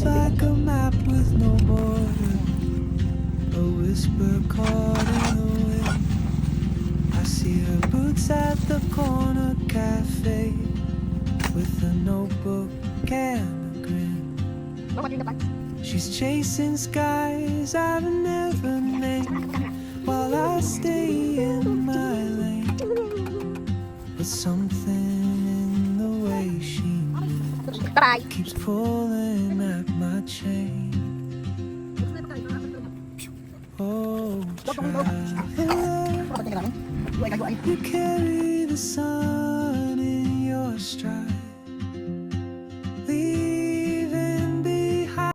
like a map with no border, a whisper caught in the wind. I see her boots at the corner cafe with a notebook and a grin. She's chasing skies I've never named while I stay in my lane. But something in the way she moves keeps pulling at my chain. Oh, traveler, you carry the sun in your stride, leaving behind.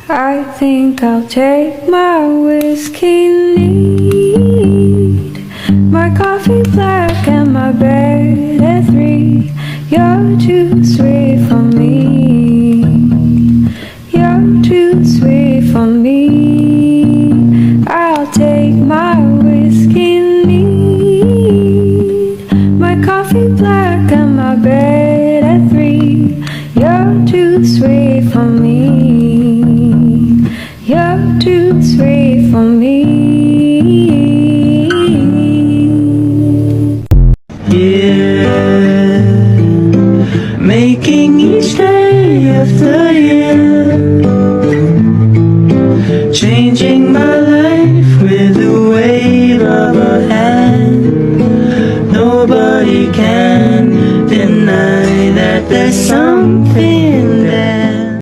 I think I'll take my whiskey neat, my coffee black and my bed at 3. You're too sweet for me. You're too sweet for me. I'll take my whiskey neat, my coffee black and my bed at 3. You're too sweet for me. You're too sweet for me. Yeah, making each day after year, changing my life with the wave of a hand. Nobody can deny that there's something there.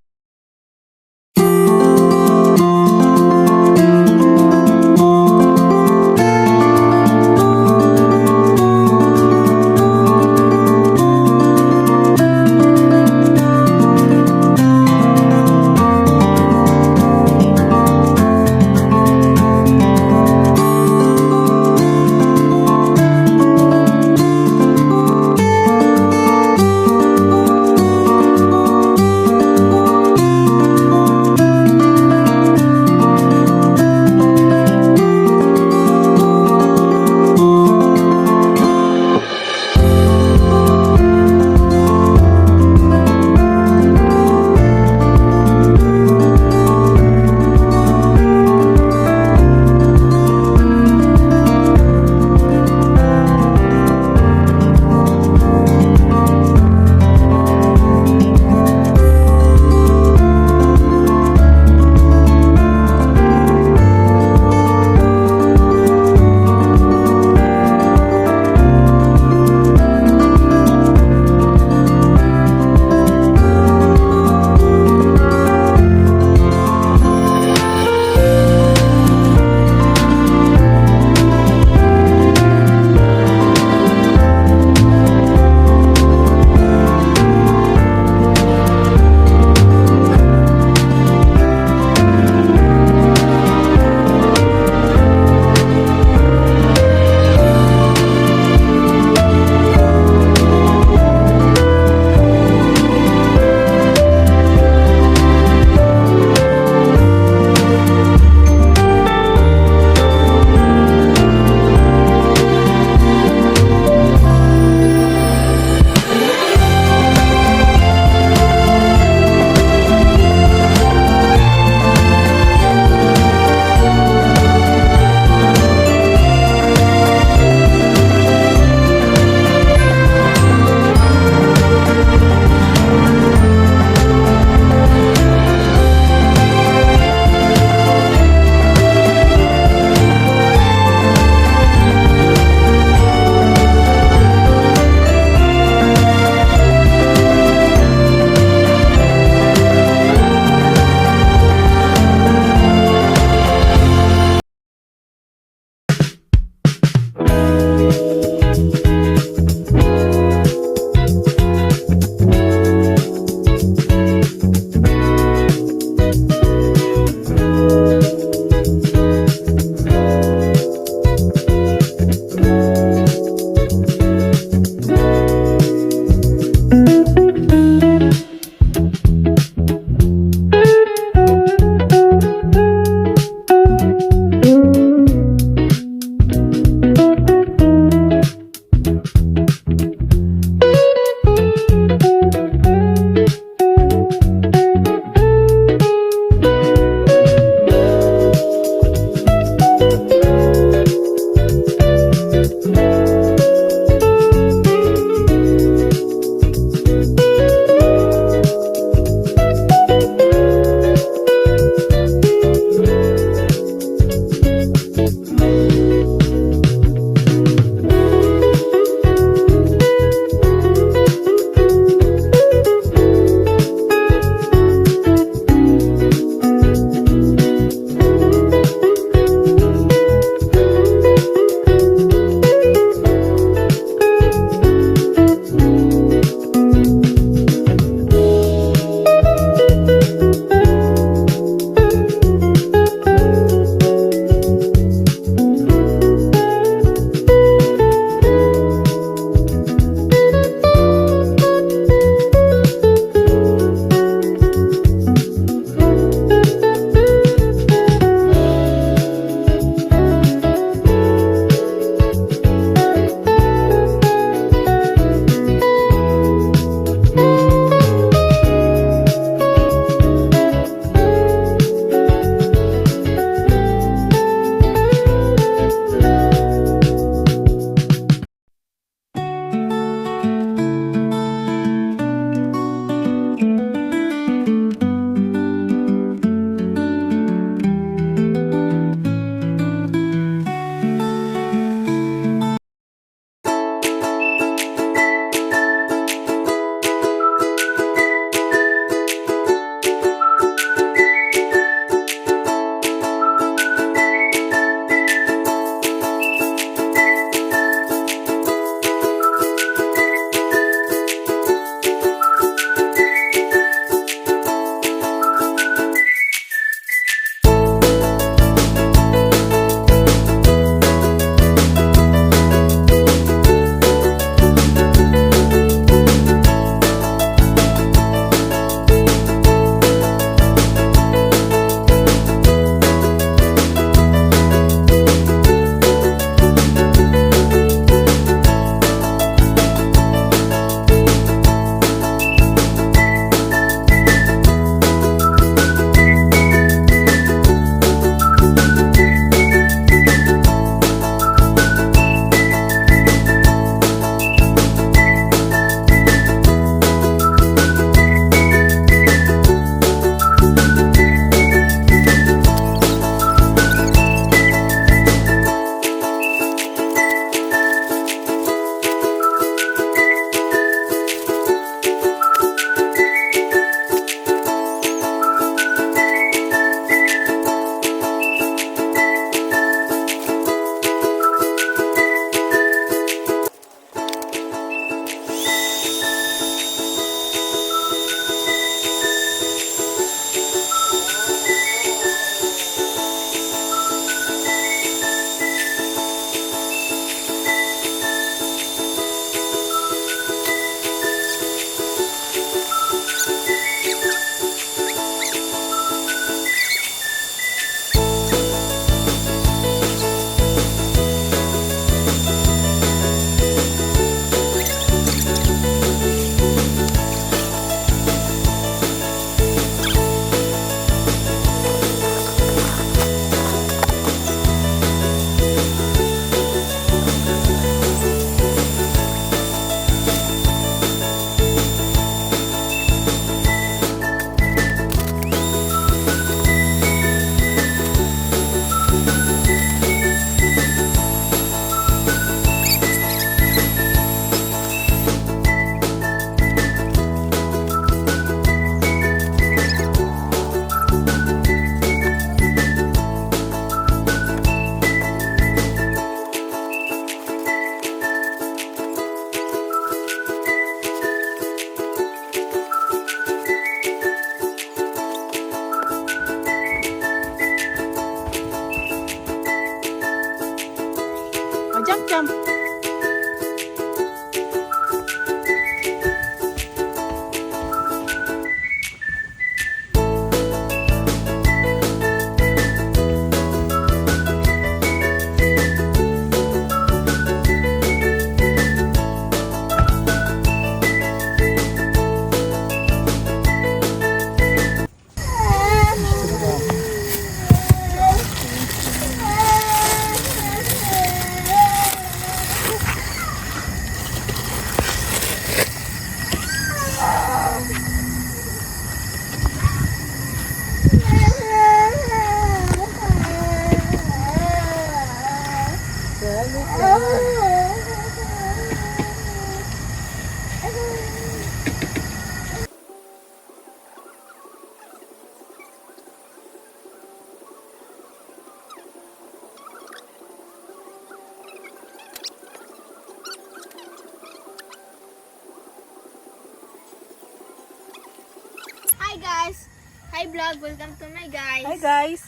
guys! Hi vlog! Welcome to my guys! Hi guys!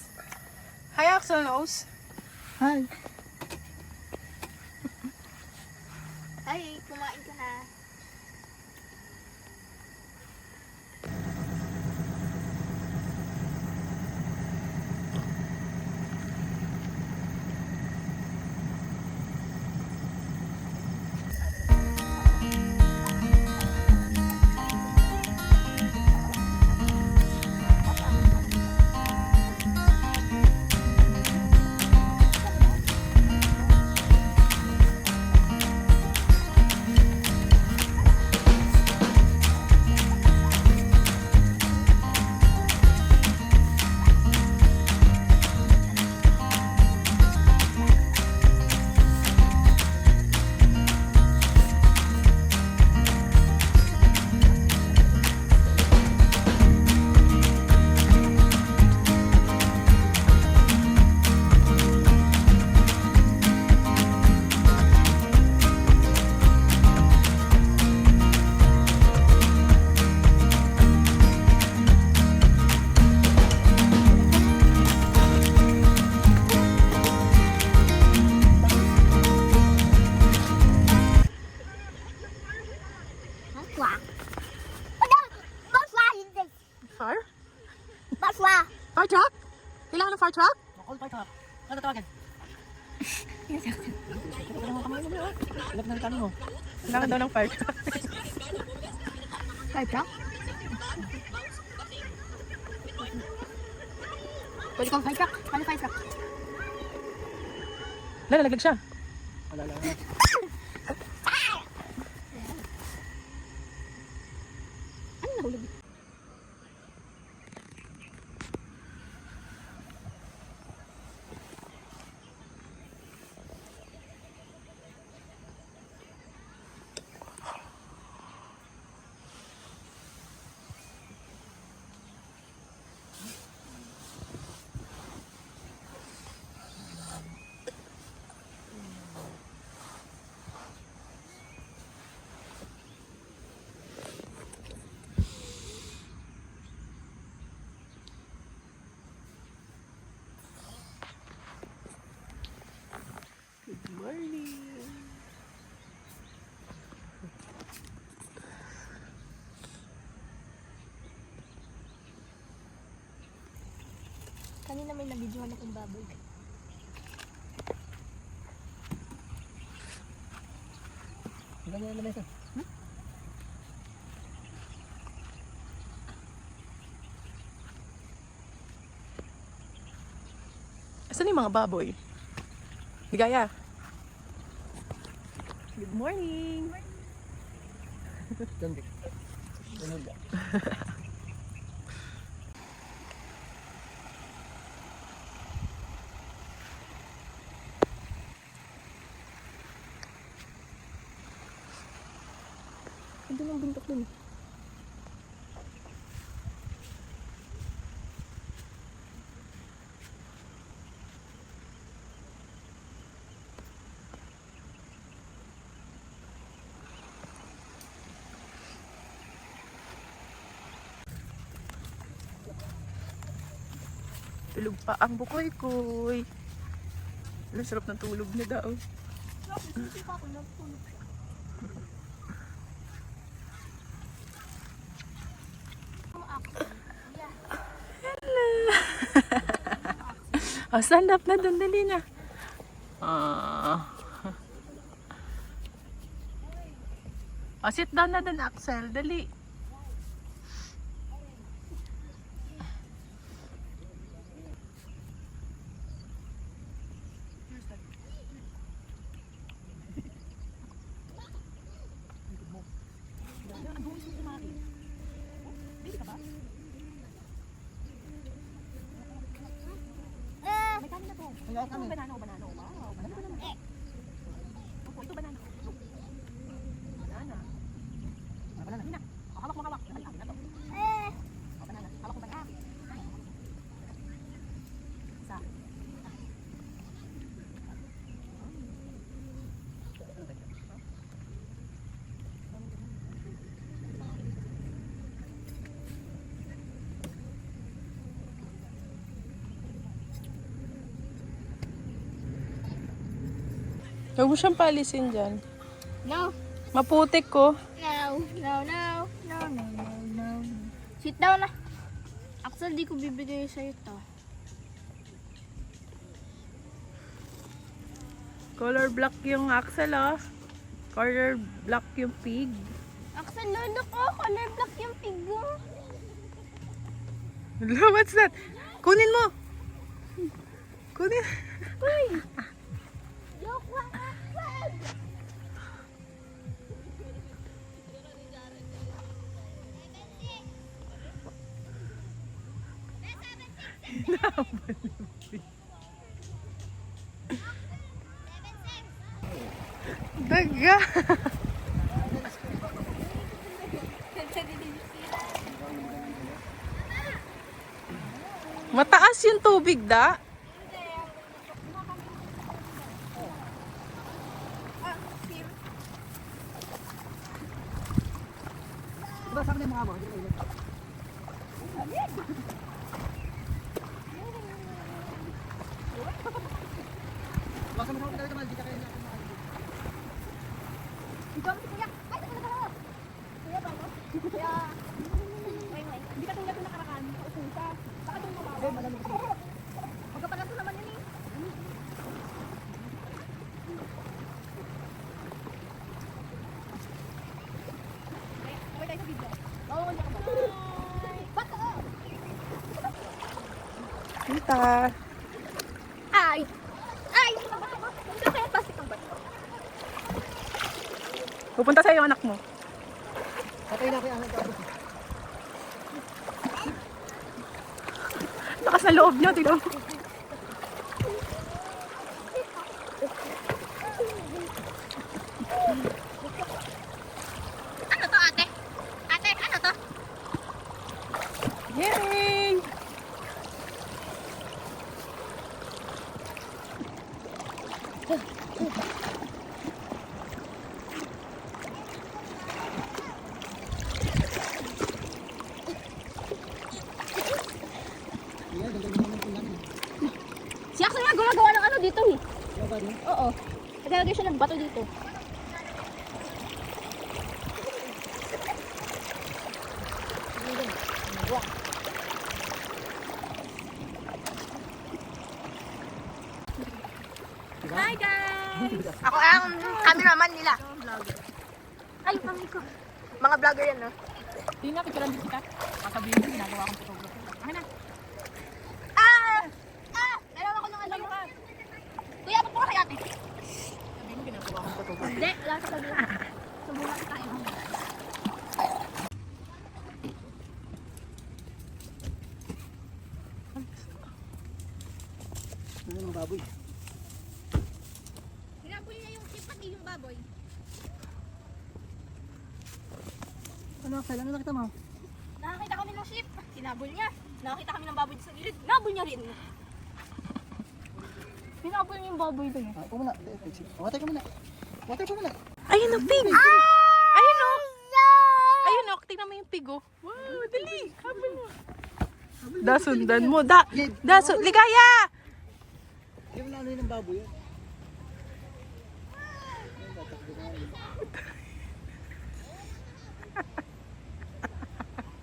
Hi Axel Nose! Hi. Hi! Kumain ka na! Far? Baswa! Fire truck? Kailangan ng fire truck? All fight ha. Ano tawagan? Alam na kami mo. Kailangan daw ng fire truck. Fire truck? Pwede kang fire truck? Paano fire truck? Nalaglag siya. Wala. Ano nahulog? Good morning! Kanina may nabidyohan akong baboy. Ganyan na mesa. Asan yung mga baboy? Ligaya! Good morning! Gandik. Ganun ba? Ando ng buntok dun. Tulog pa ang bukoy-koy. Ang sarap ng tulog niya daw. Oh, stand up na doon, dali na. Oh, sit down na doon, Axel, dali. Kaya kami. Banana. Wow, banana. Opo, ito banana. Banana. Banana. Hawak mo, hawak. Ay, akin na to. Banana. Hawak mo banana. Isa. Huwag mo siyang paalisin dyan. No. Maputik ko. No. No, no. No, no, no, no. Sit down na. Axel, di ko bibigay sa'yo to. Color black yung Axel, oh. Color black yung pig. Axel, lolo ko. Color black yung pigo. What's that? Kunin mo! Kunin. Uy! Joke lang, Axel! Daga! Mataas yung tubig, da? Diba, saan na yung mga mo? Baka mo na ako talaga mahal, di ka kaya na ako mahal. Ikaw si Kuya. Ay, ano ka? Kuya ba mo? Kuya. Wait. Hindi ka tulad yung nakarakan. Upo ka. Saka itong mababa. Magkapalato naman yun eh. Kaway tayo sa video. Oo, hindi ka ba? Bato! Kita. Ay! Ay! Hindi kaya plastic ang bato. Pupunta sa'yo yung anak mo. Patay na kaya ang nagkabot. Lakas na loob niya, tignan mo. Ano to, ate? Ate, ano to? Yay! Iya, ganda naman yung pulang. Si Axel nga gumagawa ng ano dito eh. Diba ba niya? Oo. Naglalagay siya ng bato dito. Hi guys! Ako ang cameraman nila. Ay, mami ko. Mga vlogger yan, no? Hindi nga, picturean din kita. Kasabihin mo, ginagawa akong photographer. Akin na. Ah! Ah! Nalaman ko ng ano. Kuya, ba't po ka kay ate? Sabihin mo, ginagawa akong photographer. Hindi, wala sa sabi. Subukan tayo. Ano yung baboy? Hinabol niya yung chip pati yung baboy. Ano, kailan na nakita mo? Nakakita kami ng sheep. Hinabol niya. Nakakita kami ng baboy sa gilid. Hinabol niya rin. Hinabol niya yung baboy doon. Ah, ikaw muna. Water ka muna. Water ka muna. Ayun ang pig! Ayun o! Ayun o, tingnan mo yung pig o. Wow, dali! Habol mo. Da, sundan mo. Ligaya! Hindi mo na ano yun ang baboy yun.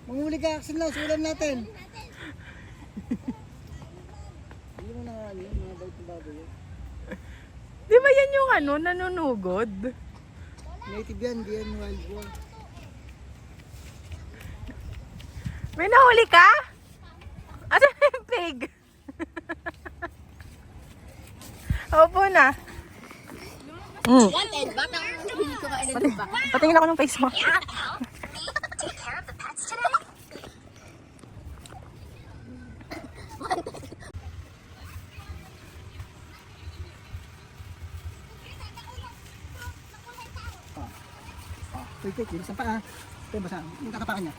Mamuli ka, Axel na, sulam natin. Hindi mo na ano yun, mga bait ng baboy yun. Di ba yan yung ano, nanunugod? Native yan, di yan wild boar. May nahuli ka? Asan na yung pig? Opo na. Wanted. Batang hindi ko ka Patingin ako ng face mo. Wait, yun, saan pa ah? Ito, basa, yung kakapakan niya.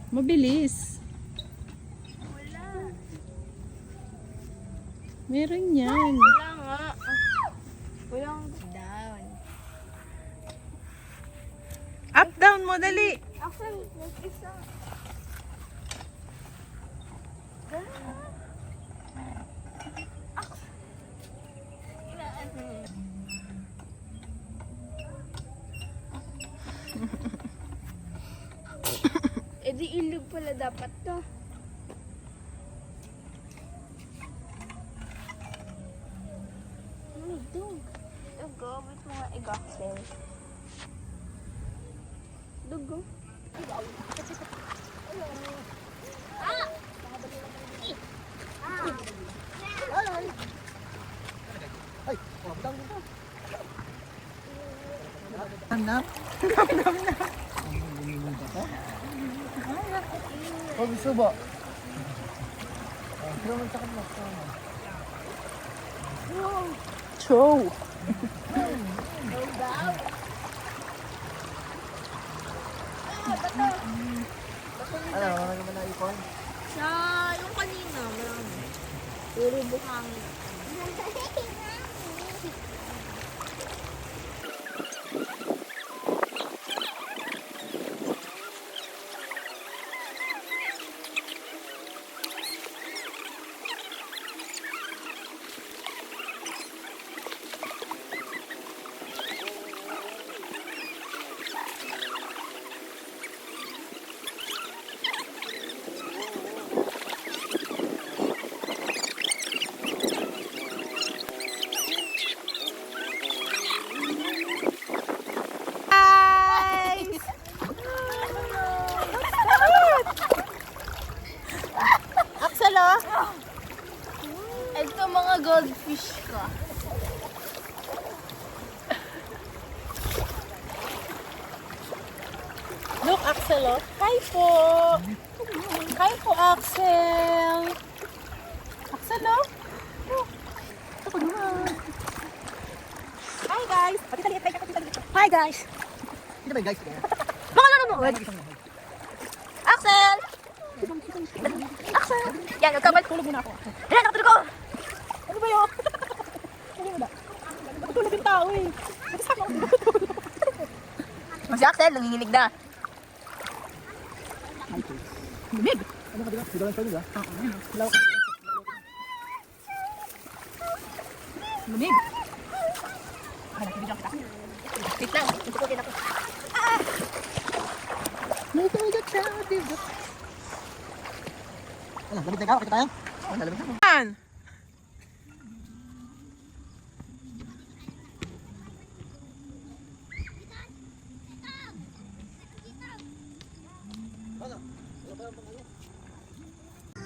Mabilis. Meron yan. Wala nga. Walang down. Up down mo, dali. Axel, nag-isa. Eh di ilog pala dapat to. Ano ito? Dugo, ba't mga egg-axel? Dugo? Ay, oh, butang dito. Hanap. Oh, gusto ba? Pero man takot mo. Show. Ano, ano naman na ipon? Sa yung kanina, marami. Puro buhangin. Axel, oh. Ito mga goldfish ka. Look, Axel, oh. Hi po. Hi po, Axel. Axel, oh. Hi, guys. Hi, guys. Hindi ba guys? Baka nanonood. Axel! Axel! Yan, nagkabal. Tulog muna ako. Yan, nakatulog ko! Ano ba yun? Ano ba? Matulog yung tao, eh. Saan ako matulog? Si Axel, nanginginig na. Lumig. Ano ka diba? Hindi lang sa'yo, ha? Lumig. Wait lang, itukutin ako. Ano, lamig na ikaw? Kita tayo? Oh, nalamig na. Yan.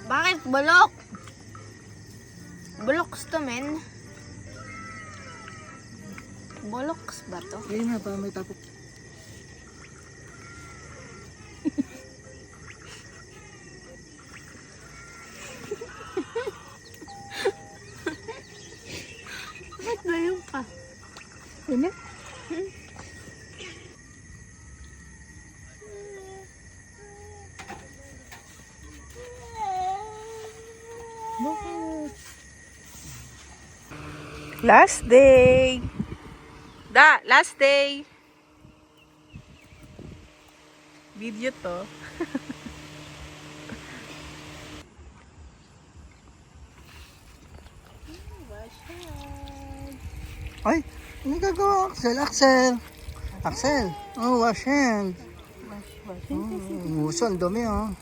Bakit bulok? Buloks to, men. Buloks ba to? Ngayon na, parang may tapok. Ba't gayon ka? Ano? Last day. Last day. Video to. Ay, ano gagawa, Axel? Axel. Oh, wash hand. Nguso, ang dumi, oh.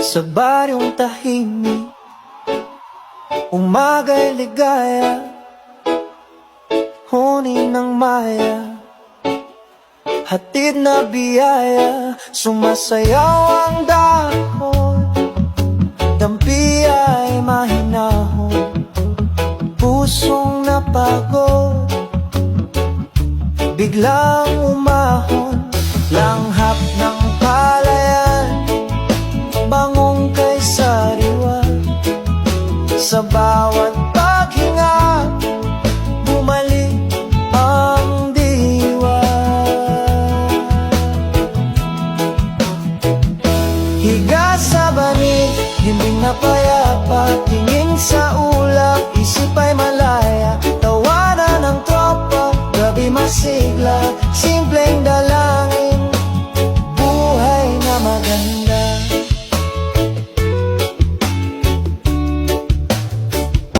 Sa baryong tahimik, umaga'y ligaya, huni ng maya, hatid na biyaya, sumasayaw ang dahon, dampi ay mahinahon, pusong napagod, biglang umahon, langhap ng palayan, bangong kay sariwa, sa bawat paghinga, bumalik ang diwa. Higa sa payapa, tingin sa ulap,